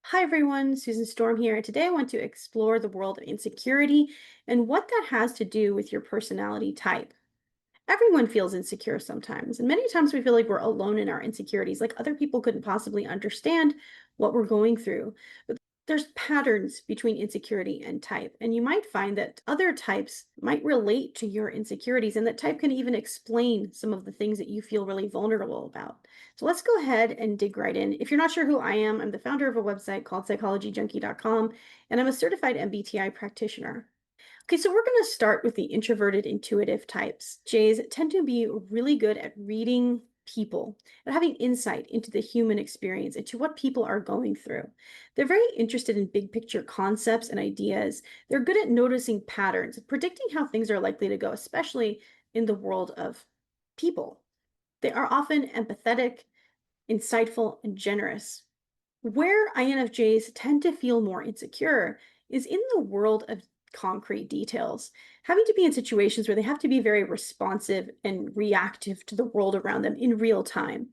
Hi everyone, Susan Storm here, and today I want to explore the world of insecurity and what that has to do with your personality type. Everyone feels insecure sometimes, and many times we feel like we're alone in our insecurities, like other people couldn't possibly understand what we're going through. But there's patterns between insecurity and type, and you might find that other types might relate to your insecurities, and that type can even explain some of the things that you feel really vulnerable about. So let's go ahead and dig right in. If you're not sure who I am, I'm the founder of a website called psychologyjunkie.com, and I'm a certified MBTI practitioner. Okay, so we're going to start with the introverted intuitive types. Jays tend to be really good at reading people and having insight into the human experience, into what people are going through. They're very interested in big picture concepts and ideas. They're good at noticing patterns, predicting how things are likely to go, especially in the world of people. They are often empathetic, insightful, and generous. Where INFJs tend to feel more insecure is in the world of concrete details, having to be in situations where they have to be very responsive and reactive to the world around them in real time.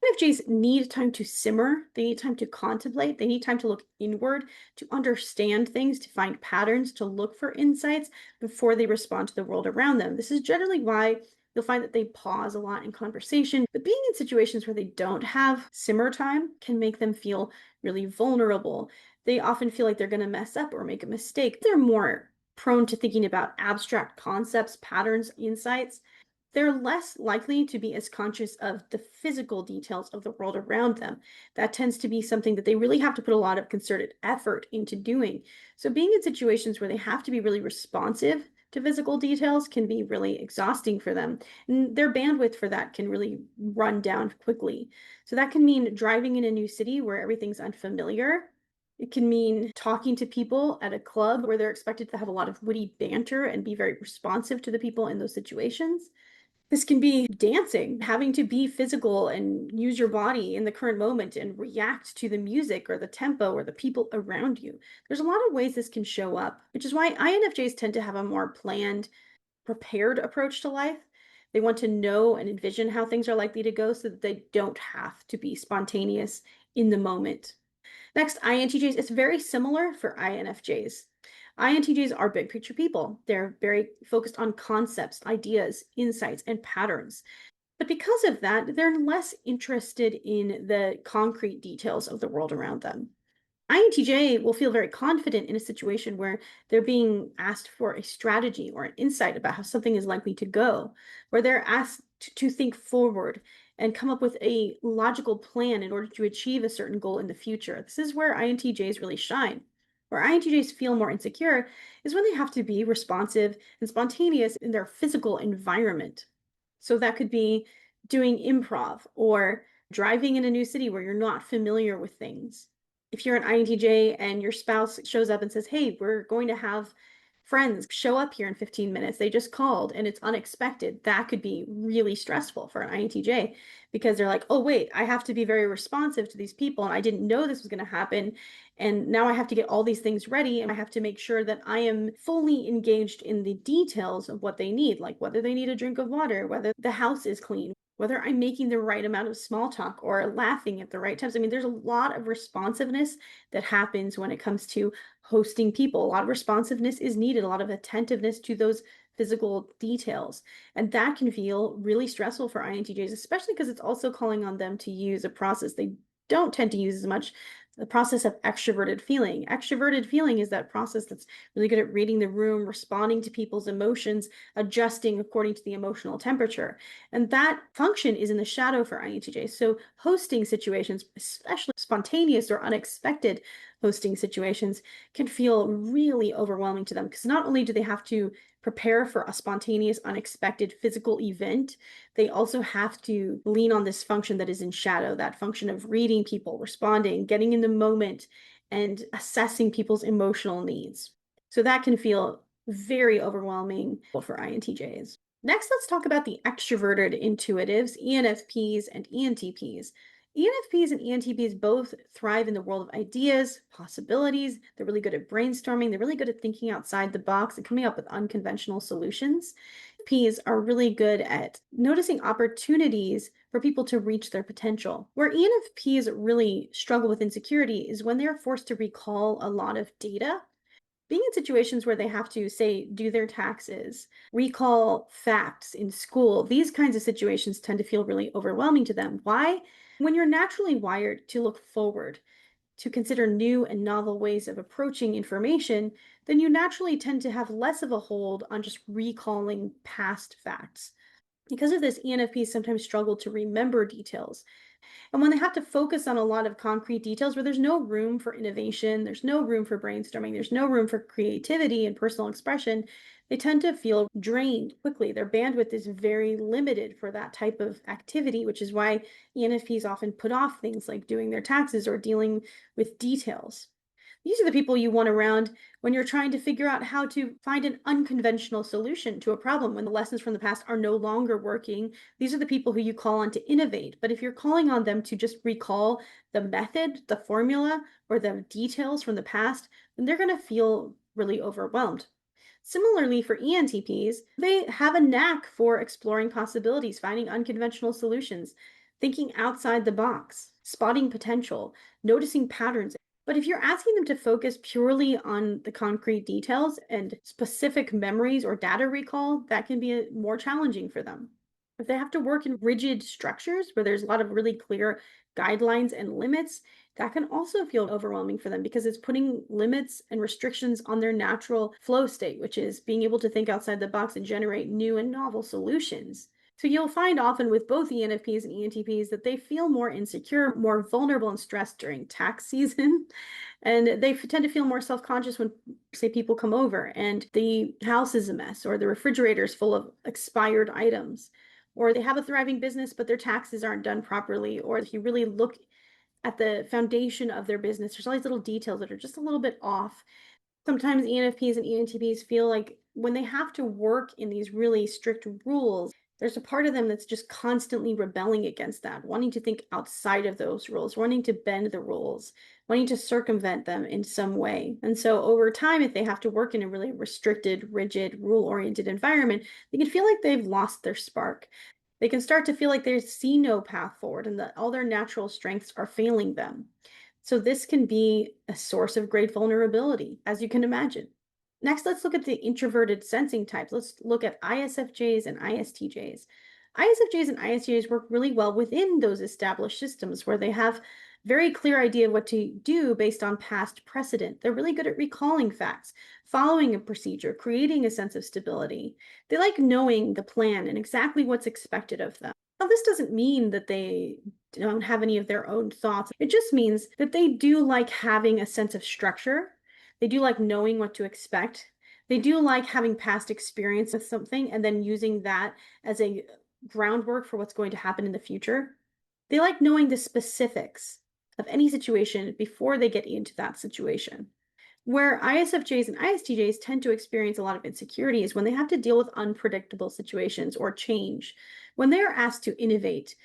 INFJs need time to simmer, they need time to contemplate, they need time to look inward, to understand things, to find patterns, to look for insights before they respond to the world around them. This is generally why you'll find that they pause a lot in conversation, but being in situations where they don't have simmer time can make them feel really vulnerable. They often feel like they're going to mess up or make a mistake. They're more prone to thinking about abstract concepts, patterns, insights. They're less likely to be as conscious of the physical details of the world around them. That tends to be something that they really have to put a lot of concerted effort into doing. So being in situations where they have to be really responsive to physical details can be really exhausting for them. And their bandwidth for that can really run down quickly. So that can mean driving in a new city where everything's unfamiliar. It can mean talking to people at a club where they're expected to have a lot of witty banter and be very responsive to the people in those situations. This can be dancing, having to be physical and use your body in the current moment and react to the music or the tempo or the people around you. There's a lot of ways this can show up, which is why INFJs tend to have a more planned, prepared approach to life. They want to know and envision how things are likely to go so that they don't have to be spontaneous in the moment. Next, INTJs. It's very similar for INFJs. INTJs are big picture people. They're very focused on concepts, ideas, insights, and patterns. But because of that, they're less interested in the concrete details of the world around them. INTJ will feel very confident in a situation where they're being asked for a strategy or an insight about how something is likely to go, where they're asked to think forward and come up with a logical plan in order to achieve a certain goal in the future. This is where INTJs really shine. Where INTJs feel more insecure is when they have to be responsive and spontaneous in their physical environment. So that could be doing improv or driving in a new city where you're not familiar with things. If you're an INTJ and your spouse shows up and says, "Hey, we're going to have friends show up here in 15 minutes. They just called and it's unexpected." That could be really stressful for an INTJ because they're like, "Oh, wait, I have to be very responsive to these people and I didn't know this was going to happen. And now I have to get all these things ready and I have to make sure that I am fully engaged in the details of what they need, like whether they need a drink of water, whether the house is clean, whether I'm making the right amount of small talk or laughing at the right times." I mean, there's a lot of responsiveness that happens when it comes to hosting people. A lot of responsiveness is needed, a lot of attentiveness to those physical details. And that can feel really stressful for INTJs, especially because it's also calling on them to use a process they don't tend to use as much, the process of extroverted feeling. Extroverted feeling is that process that's really good at reading the room, responding to people's emotions, adjusting according to the emotional temperature. And that function is in the shadow for INTJs. So hosting situations, especially spontaneous or unexpected hosting situations, can feel really overwhelming to them because not only do they have to prepare for a spontaneous, unexpected physical event, they also have to lean on this function that is in shadow, that function of reading people, responding, getting in the moment, and assessing people's emotional needs. So that can feel very overwhelming for INTJs. Next, let's talk about the extroverted intuitives, ENFPs and ENTPs. ENFPs and ENTPs both thrive in the world of ideas, possibilities. They're really good at brainstorming. They're really good at thinking outside the box and coming up with unconventional solutions. Ps are really good at noticing opportunities for people to reach their potential. Where ENFPs really struggle with insecurity is when they're forced to recall a lot of data. Being in situations where they have to, say, do their taxes, recall facts in school, these kinds of situations tend to feel really overwhelming to them. Why? When you're naturally wired to look forward, to consider new and novel ways of approaching information, then you naturally tend to have less of a hold on just recalling past facts. Because of this, ENFPs sometimes struggle to remember details. And when they have to focus on a lot of concrete details where there's no room for innovation, there's no room for brainstorming, there's no room for creativity and personal expression, they tend to feel drained quickly. Their bandwidth is very limited for that type of activity, which is why ENFPs often put off things like doing their taxes or dealing with details. These are the people you want around when you're trying to figure out how to find an unconventional solution to a problem when the lessons from the past are no longer working. These are the people who you call on to innovate. But if you're calling on them to just recall the method, the formula, or the details from the past, then they're going to feel really overwhelmed. Similarly, for ENTPs, they have a knack for exploring possibilities, finding unconventional solutions, thinking outside the box, spotting potential, noticing patterns. But if you're asking them to focus purely on the concrete details and specific memories or data recall, that can be more challenging for them. If they have to work in rigid structures where there's a lot of really clear guidelines and limits, that can also feel overwhelming for them because it's putting limits and restrictions on their natural flow state, which is being able to think outside the box and generate new and novel solutions. So you'll find often with both ENFPs and ENTPs that they feel more insecure, more vulnerable and stressed during tax season. And they tend to feel more self-conscious when, say, people come over and the house is a mess or the refrigerator is full of expired items, or they have a thriving business, but their taxes aren't done properly. Or if you really look at the foundation of their business, there's all these little details that are just a little bit off. Sometimes ENFPs and ENTPs feel like when they have to work in these really strict rules, there's a part of them that's just constantly rebelling against that, wanting to think outside of those rules, wanting to bend the rules, wanting to circumvent them in some way. And so over time, if they have to work in a really restricted, rigid, rule-oriented environment, they can feel like they've lost their spark. They can start to feel like they see no path forward and that all their natural strengths are failing them. So this can be a source of great vulnerability, as you can imagine. Next, let's look at the introverted sensing types. Let's look at ISFJs and ISTJs. ISFJs and ISTJs work really well within those established systems where they have very clear idea of what to do based on past precedent. They're really good at recalling facts, following a procedure, creating a sense of stability. They like knowing the plan and exactly what's expected of them. Now, this doesn't mean that they don't have any of their own thoughts. It just means that they do like having a sense of structure. They do like knowing what to expect. They do like having past experience with something and then using that as a groundwork for what's going to happen in the future. They like knowing the specifics of any situation before they get into that situation. Where ISFJs and ISTJs tend to experience a lot of insecurity is when they have to deal with unpredictable situations or change. When they are asked to innovate,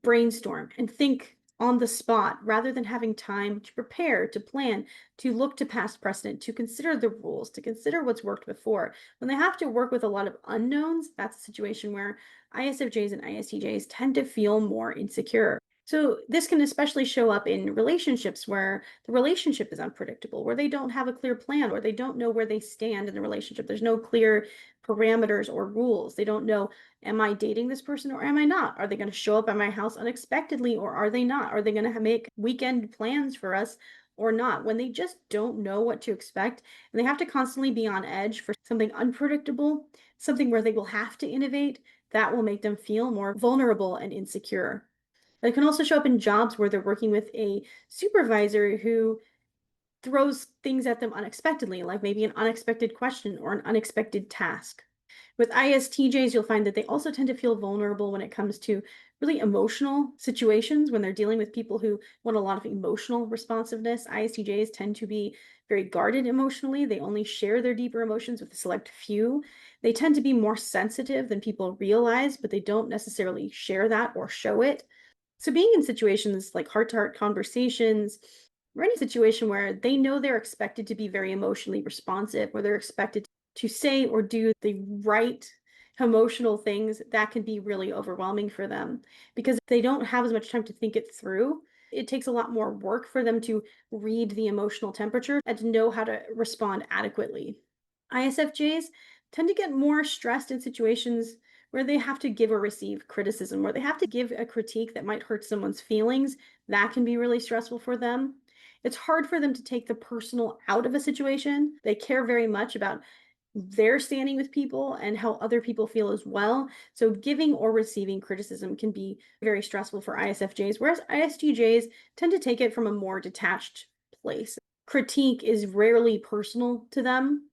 brainstorm, and think on the spot rather than having time to prepare, to plan, to look to past precedent, to consider the rules, to consider what's worked before. When they have to work with a lot of unknowns, that's a situation where ISFJs and ISTJs tend to feel more insecure. So this can especially show up in relationships where the relationship is unpredictable, where they don't have a clear plan, or they don't know where they stand in the relationship. There's no clear parameters or rules. They don't know, am I dating this person or am I not? Are they going to show up at my house unexpectedly or are they not? Are they going to make weekend plans for us or not? When they just don't know what to expect and they have to constantly be on edge for something unpredictable, something where they will have to innovate, that will make them feel more vulnerable and insecure. It can also show up in jobs where they're working with a supervisor who throws things at them unexpectedly, like maybe an unexpected question or an unexpected task. With ISTJs, you'll find that they also tend to feel vulnerable when it comes to really emotional situations, when they're dealing with people who want a lot of emotional responsiveness. ISTJs tend to be very guarded emotionally. They only share their deeper emotions with a select few. They tend to be more sensitive than people realize, but they don't necessarily share that or show it. So being in situations like heart-to-heart conversations or any situation where they know they're expected to be very emotionally responsive, or they're expected to say or do the right emotional things, that can be really overwhelming for them because they don't have as much time to think it through. It takes a lot more work for them to read the emotional temperature and to know how to respond adequately. ISFJs tend to get more stressed in situations where they have to give or receive criticism, where they have to give a critique that might hurt someone's feelings. That can be really stressful for them. It's hard for them to take the personal out of a situation. They care very much about their standing with people and how other people feel as well. So giving or receiving criticism can be very stressful for ISFJs, whereas ISTJs tend to take it from a more detached place. Critique is rarely personal to them.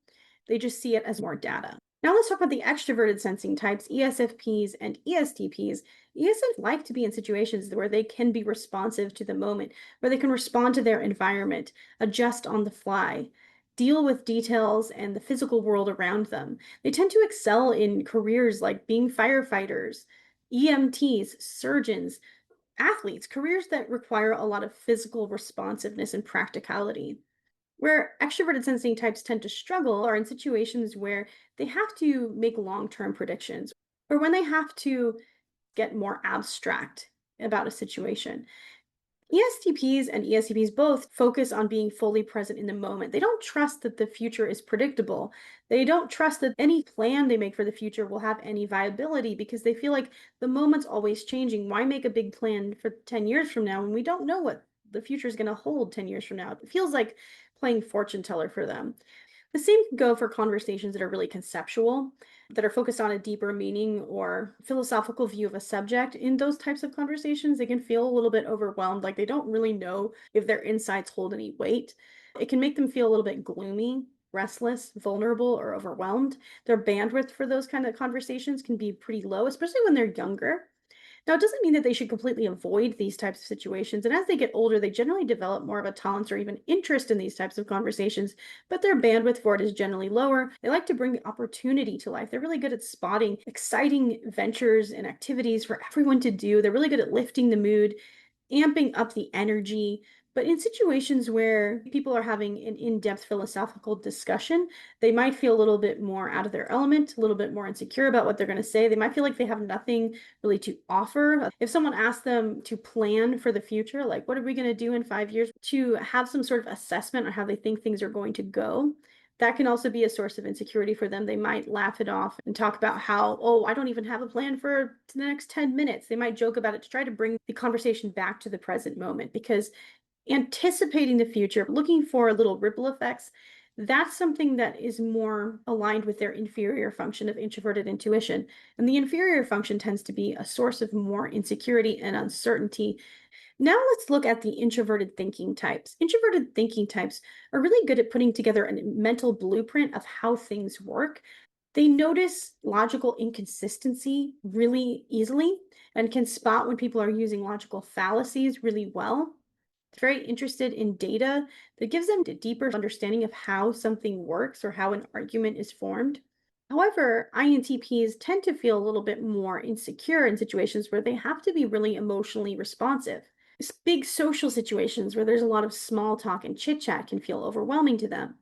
They just see it as more data. Now let's talk about the extroverted sensing types, ESFPs and ESTPs. ESFPs like to be in situations where they can be responsive to the moment, where they can respond to their environment, adjust on the fly, deal with details and the physical world around them. They tend to excel in careers like being firefighters, EMTs, surgeons, athletes, careers that require a lot of physical responsiveness and practicality. Where extroverted sensing types tend to struggle are in situations where they have to make long term predictions or when they have to get more abstract about a situation. ESTPs and ESTPs both focus on being fully present in the moment. They don't trust that the future is predictable. They don't trust that any plan they make for the future will have any viability because they feel like the moment's always changing. Why make a big plan for 10 years from now when we don't know what the future is going to hold 10 years from now? It feels like playing fortune teller for them. The same can go for conversations that are really conceptual, that are focused on a deeper meaning or philosophical view of a subject. In those types of conversations, they can feel a little bit overwhelmed, like they don't really know if their insights hold any weight. It can make them feel a little bit gloomy, restless, vulnerable, or overwhelmed. Their bandwidth for those kind of conversations can be pretty low, especially when they're younger. Now, it doesn't mean that they should completely avoid these types of situations. And as they get older, they generally develop more of a tolerance or even interest in these types of conversations, but their bandwidth for it is generally lower. They like to bring opportunity to life. They're really good at spotting exciting ventures and activities for everyone to do. They're really good at lifting the mood, amping up the energy. But in situations where people are having an in depth philosophical discussion, they might feel a little bit more out of their element, a little bit more insecure about what they're going to say. They might feel like they have nothing really to offer. If someone asks them to plan for the future, like what are we going to do in 5 years, to have some sort of assessment on how they think things are going to go, that can also be a source of insecurity for them. They might laugh it off and talk about how, oh, I don't even have a plan for the next 10 minutes. They might joke about it to try to bring the conversation back to the present moment because anticipating the future, looking for little ripple effects, that's something that is more aligned with their inferior function of introverted intuition. And the inferior function tends to be a source of more insecurity and uncertainty. Now let's look at the introverted thinking types. Introverted thinking types are really good at putting together a mental blueprint of how things work. They notice logical inconsistency really easily and can spot when people are using logical fallacies really well. They're very interested in data that gives them a deeper understanding of how something works or how an argument is formed. However, INTPs tend to feel a little bit more insecure in situations where they have to be really emotionally responsive. Big social situations where there's a lot of small talk and chit chat can feel overwhelming to them.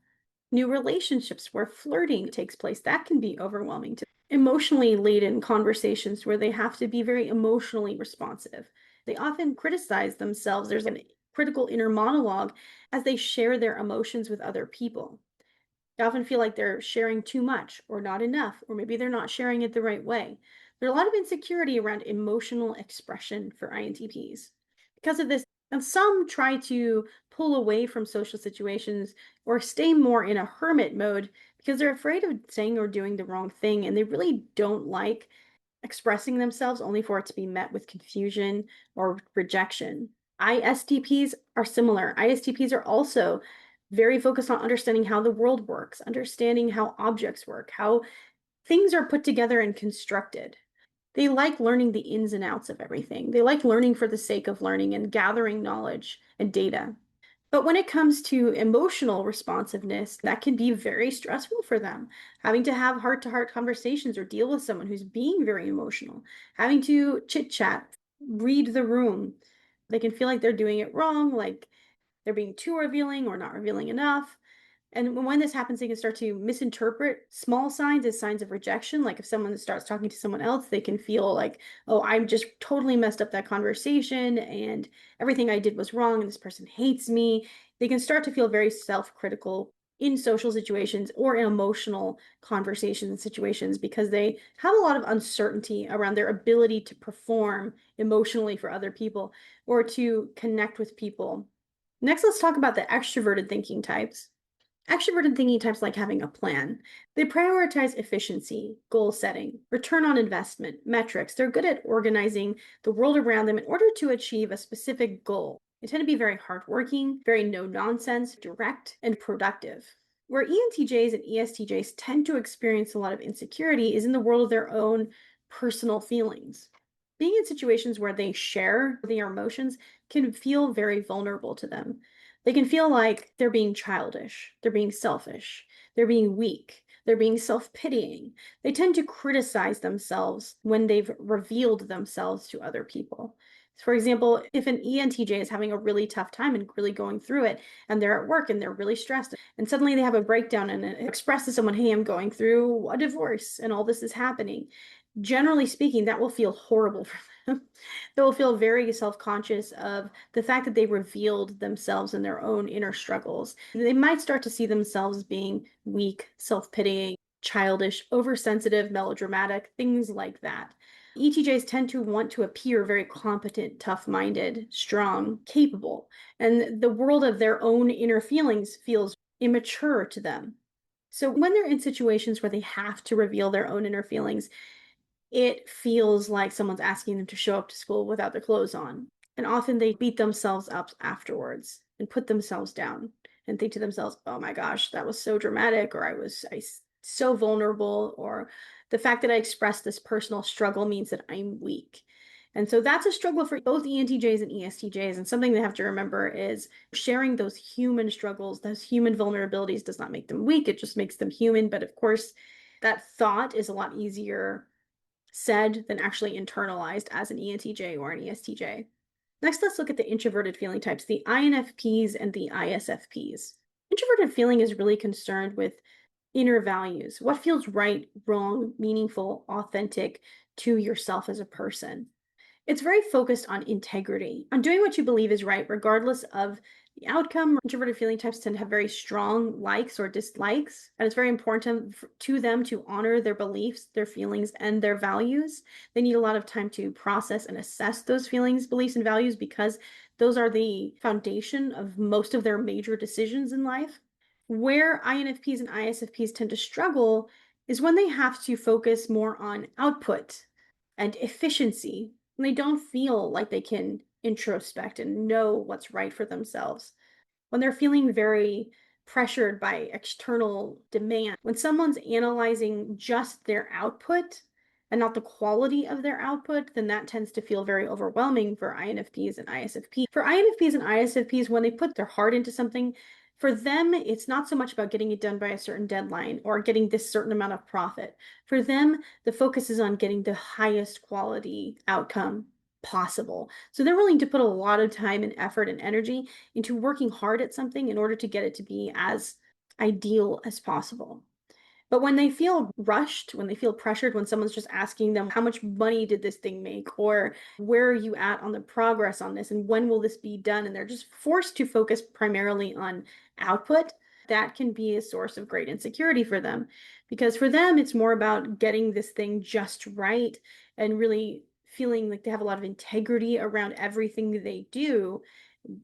New relationships where flirting takes place, that can be overwhelming to them. Emotionally laden conversations where they have to be very emotionally responsive. They often criticize themselves. There's a critical inner monologue as they share their emotions with other people. They often feel like they're sharing too much or not enough, or maybe they're not sharing it the right way. There's a lot of insecurity around emotional expression for INTPs. Because of this, and some try to pull away from social situations or stay more in a hermit mode because they're afraid of saying or doing the wrong thing, and they really don't like expressing themselves only for it to be met with confusion or rejection. ISTPs are similar. ISTPs are also very focused on understanding how the world works, understanding how objects work, how things are put together and constructed. They like learning the ins and outs of everything. They like learning for the sake of learning and gathering knowledge and data. But when it comes to emotional responsiveness, that can be very stressful for them. Having to have heart to heart conversations or deal with someone who's being very emotional, having to chit chat, read the room. They can feel like they're doing it wrong, like they're being too revealing or not revealing enough. And when this happens, they can start to misinterpret small signs as signs of rejection. Like if someone starts talking to someone else, they can feel like, oh, I'm just totally messed up that conversation and everything I did was wrong and this person hates me. They can start to feel very self-critical in social situations or in emotional conversations and situations because they have a lot of uncertainty around their ability to perform emotionally for other people or to connect with people. Next, let's talk about the extroverted thinking types. Extroverted thinking types like having a plan. They prioritize efficiency, goal setting, return on investment, metrics. They're good at organizing the world around them in order to achieve a specific goal. They tend to be very hardworking, very no nonsense, direct, and productive. Where ENTJs and ESTJs tend to experience a lot of insecurity is in the world of their own personal feelings. Being in situations where they share their emotions can feel very vulnerable to them. They can feel like they're being childish, they're being selfish, they're being weak, they're being self-pitying. They tend to criticize themselves when they've revealed themselves to other people. For example, if an ENTJ is having a really tough time and really going through it, and they're at work and they're really stressed, and suddenly they have a breakdown and it expresses to someone, hey, I'm going through a divorce and all this is happening. Generally speaking, that will feel horrible for them. They will feel very self-conscious of the fact that they revealed themselves and their own inner struggles. They might start to see themselves being weak, self-pitying, childish, oversensitive, melodramatic, things like that. ETJs tend to want to appear very competent, tough-minded, strong, capable, and the world of their own inner feelings feels immature to them. So when they're in situations where they have to reveal their own inner feelings, it feels like someone's asking them to show up to school without their clothes on. And often they beat themselves up afterwards and put themselves down and think to themselves, oh my gosh, that was so dramatic, or so vulnerable, or the fact that I expressed this personal struggle means that I'm weak. And so that's a struggle for both ENTJs and ESTJs. And something they have to remember is sharing those human struggles, those human vulnerabilities does not make them weak. It just makes them human. But of course, that thought is a lot easier said than actually internalized as an ENTJ or an ESTJ. Next, let's look at the introverted feeling types, the INFPs and the ISFPs. Introverted feeling is really concerned with inner values, what feels right, wrong, meaningful, authentic to yourself as a person. It's very focused on integrity, on doing what you believe is right, regardless of the outcome. Introverted feeling types tend to have very strong likes or dislikes, and it's very important to them to honor their beliefs, their feelings, and their values. They need a lot of time to process and assess those feelings, beliefs, and values because those are the foundation of most of their major decisions in life. Where INFPs and ISFPs tend to struggle is when they have to focus more on output and efficiency, and they don't feel like they can introspect and know what's right for themselves. When they're feeling very pressured by external demand, when someone's analyzing just their output and not the quality of their output, then that tends to feel very overwhelming for INFPs and ISFPs. For INFPs and ISFPs, when they put their heart into something, for them, it's not so much about getting it done by a certain deadline or getting this certain amount of profit. For them, the focus is on getting the highest quality outcome possible. So they're willing to put a lot of time and effort and energy into working hard at something in order to get it to be as ideal as possible. But when they feel rushed, when they feel pressured, when someone's just asking them, how much money did this thing make? Or where are you at on the progress on this? And when will this be done? And they're just forced to focus primarily on output. That can be a source of great insecurity for them. Because for them, it's more about getting this thing just right and really feeling like they have a lot of integrity around everything they do.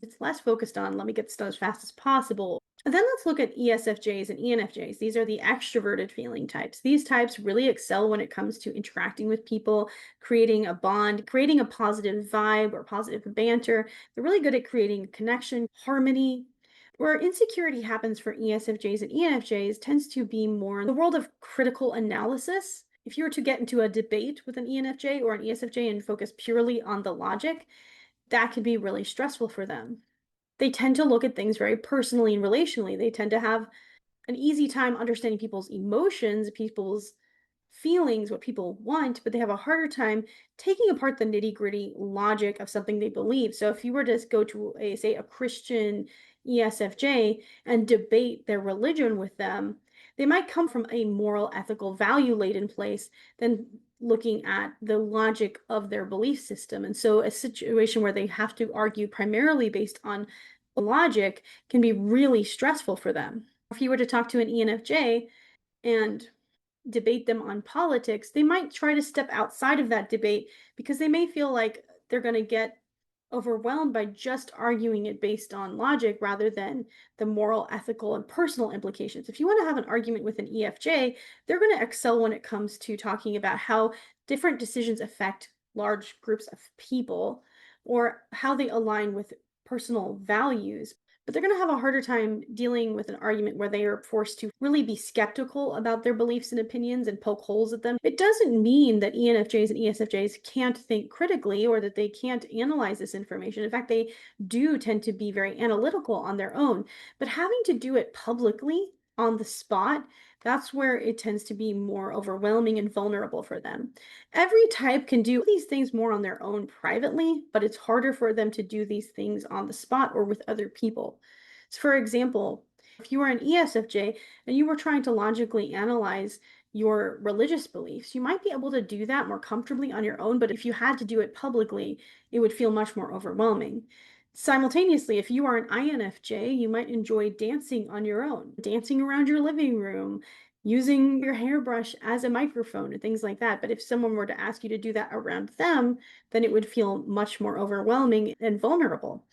It's less focused on, let me get this done as fast as possible. And then let's look at ESFJs and ENFJs. These are the extroverted feeling types. These types really excel when it comes to interacting with people, creating a bond, creating a positive vibe or positive banter. They're really good at creating connection, harmony. Where insecurity happens for ESFJs and ENFJs tends to be more in the world of critical analysis. If you were to get into a debate with an ENFJ or an ESFJ and focus purely on the logic, that could be really stressful for them. They tend to look at things very personally and relationally. They tend to have an easy time understanding people's emotions, people's feelings, what people want, but they have a harder time taking apart the nitty-gritty logic of something they believe. So if you were to go to say a Christian ESFJ and debate their religion with them, they might come from a moral, ethical, value laden place than looking at the logic of their belief system. And so, a situation where they have to argue primarily based on logic can be really stressful for them. If you were to talk to an ENFJ and debate them on politics, they might try to step outside of that debate because they may feel like they're going to get overwhelmed by just arguing it based on logic rather than the moral, ethical, and personal implications. If you want to have an argument with an EFJ, they're going to excel when it comes to talking about how different decisions affect large groups of people or how they align with personal values. But they're going to have a harder time dealing with an argument where they are forced to really be skeptical about their beliefs and opinions and poke holes at them. It doesn't mean that ENFJs and ESFJs can't think critically or that they can't analyze this information. In fact, they do tend to be very analytical on their own, but having to do it publicly on the spot, that's where it tends to be more overwhelming and vulnerable for them. Every type can do these things more on their own privately, but it's harder for them to do these things on the spot or with other people. So for example, if you are an ESFJ and you were trying to logically analyze your religious beliefs, you might be able to do that more comfortably on your own, but if you had to do it publicly, it would feel much more overwhelming. Simultaneously, if you are an INFJ, you might enjoy dancing on your own, dancing around your living room, using your hairbrush as a microphone and things like that. But if someone were to ask you to do that around them, then it would feel much more overwhelming and vulnerable.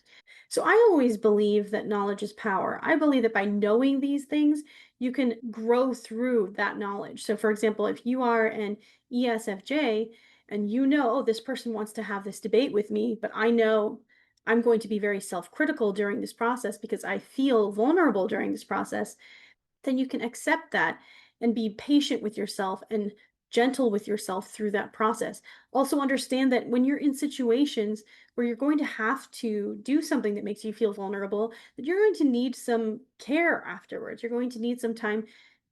So I always believe that knowledge is power. I believe that by knowing these things, you can grow through that knowledge. So, for example, if you are an ESFJ and you know, oh, this person wants to have this debate with me, but I know I'm going to be very self critical during this process because I feel vulnerable during this process, then you can accept that and be patient with yourself and gentle with yourself through that process. Also, understand that when you're in situations where you're going to have to do something that makes you feel vulnerable, that you're going to need some care afterwards. You're going to need some time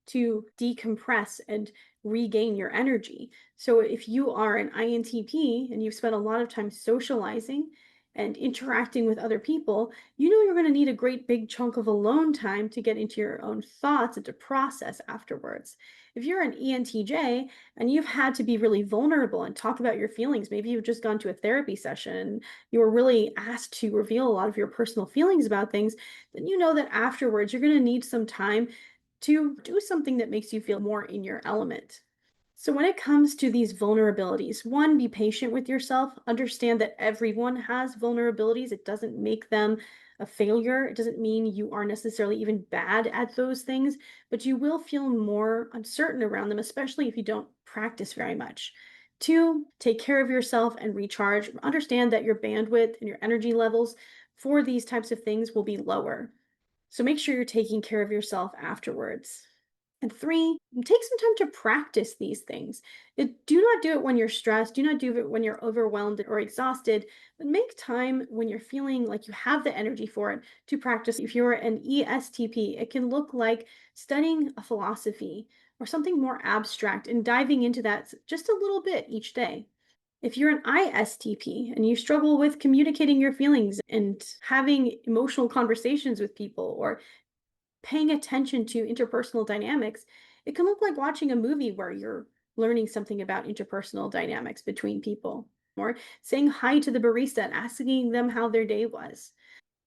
to decompress and regain your energy. So, if you are an INTP and you've spent a lot of time socializing and interacting with other people, you know you're going to need a great big chunk of alone time to get into your own thoughts and to process afterwards. If you're an ENTJ and you've had to be really vulnerable and talk about your feelings, maybe you've just gone to a therapy session, you were really asked to reveal a lot of your personal feelings about things, then you know that afterwards you're going to need some time to do something that makes you feel more in your element. So, when it comes to these vulnerabilities, one, be patient with yourself. Understand that everyone has vulnerabilities. It doesn't make them a failure. It doesn't mean you are necessarily even bad at those things, but you will feel more uncertain around them, especially if you don't practice very much. Two, take care of yourself and recharge. Understand that your bandwidth and your energy levels for these types of things will be lower. So make sure you're taking care of yourself afterwards. And three, take some time to practice these things. Do not do it when you're stressed. Do not do it when you're overwhelmed or exhausted, but make time when you're feeling like you have the energy for it to practice. If you're an ESTP, it can look like studying a philosophy or something more abstract and diving into that just a little bit each day. If you're an ISTP and you struggle with communicating your feelings and having emotional conversations with people or paying attention to interpersonal dynamics, it can look like watching a movie where you're learning something about interpersonal dynamics between people, or saying hi to the barista and asking them how their day was.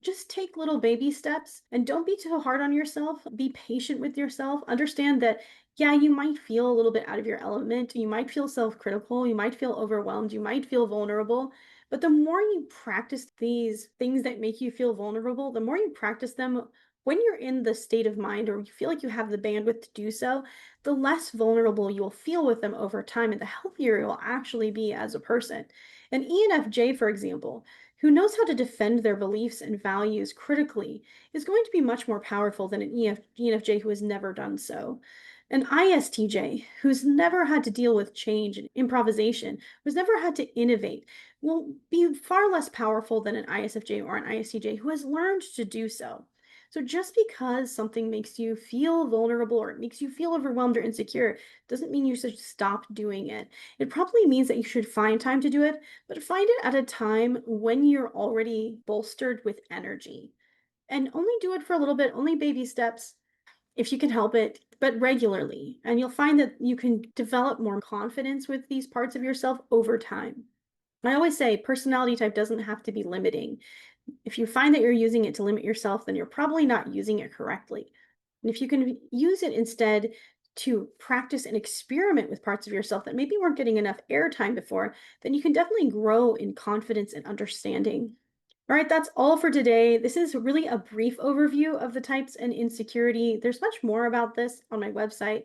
Just take little baby steps and don't be too hard on yourself. Be patient with yourself. Understand that, yeah, you might feel a little bit out of your element. You might feel self critical. You might feel overwhelmed. You might feel vulnerable. But the more you practice these things that make you feel vulnerable, the more you practice them when you're in the state of mind or you feel like you have the bandwidth to do so, the less vulnerable you'll feel with them over time and the healthier you'll actually be as a person. An ENFJ, for example, who knows how to defend their beliefs and values critically is going to be much more powerful than an ENFJ who has never done so. An ISTJ who's never had to deal with change and improvisation, who's never had to innovate, will be far less powerful than an ISFJ or an ISTJ who has learned to do so. So just because something makes you feel vulnerable or it makes you feel overwhelmed or insecure doesn't mean you should stop doing it. It probably means that you should find time to do it, but find it at a time when you're already bolstered with energy. and only do it for a little bit, only baby steps if you can help it, but regularly. And you'll find that you can develop more confidence with these parts of yourself over time. I always say personality type doesn't have to be limiting. If you find that you're using it to limit yourself, then you're probably not using it correctly. And if you can use it instead to practice and experiment with parts of yourself that maybe weren't getting enough airtime before, then you can definitely grow in confidence and understanding. All right, that's all for today. This is really a brief overview of the types and insecurity. There's much more about this on my website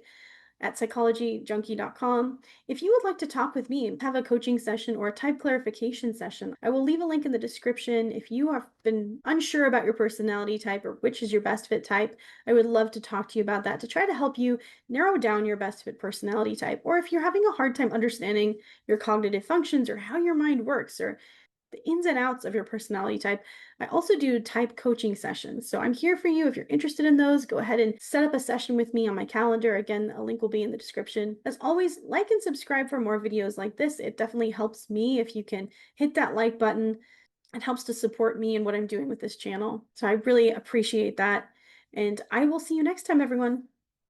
at psychologyjunkie.com. If you would like to talk with me and have a coaching session or a type clarification session, I will leave a link in the description. If you have been unsure about your personality type or which is your best fit type, I would love to talk to you about that to try to help you narrow down your best fit personality type. Or if you're having a hard time understanding your cognitive functions or how your mind works or the ins and outs of your personality type, I also do type coaching sessions. So I'm here for you. If you're interested in those, go ahead and set up a session with me on my calendar. Again, a link will be in the description. As always, like and subscribe for more videos like this. It definitely helps me if you can hit that like button. It helps to support me in what I'm doing with this channel. So I really appreciate that. And I will see you next time, everyone.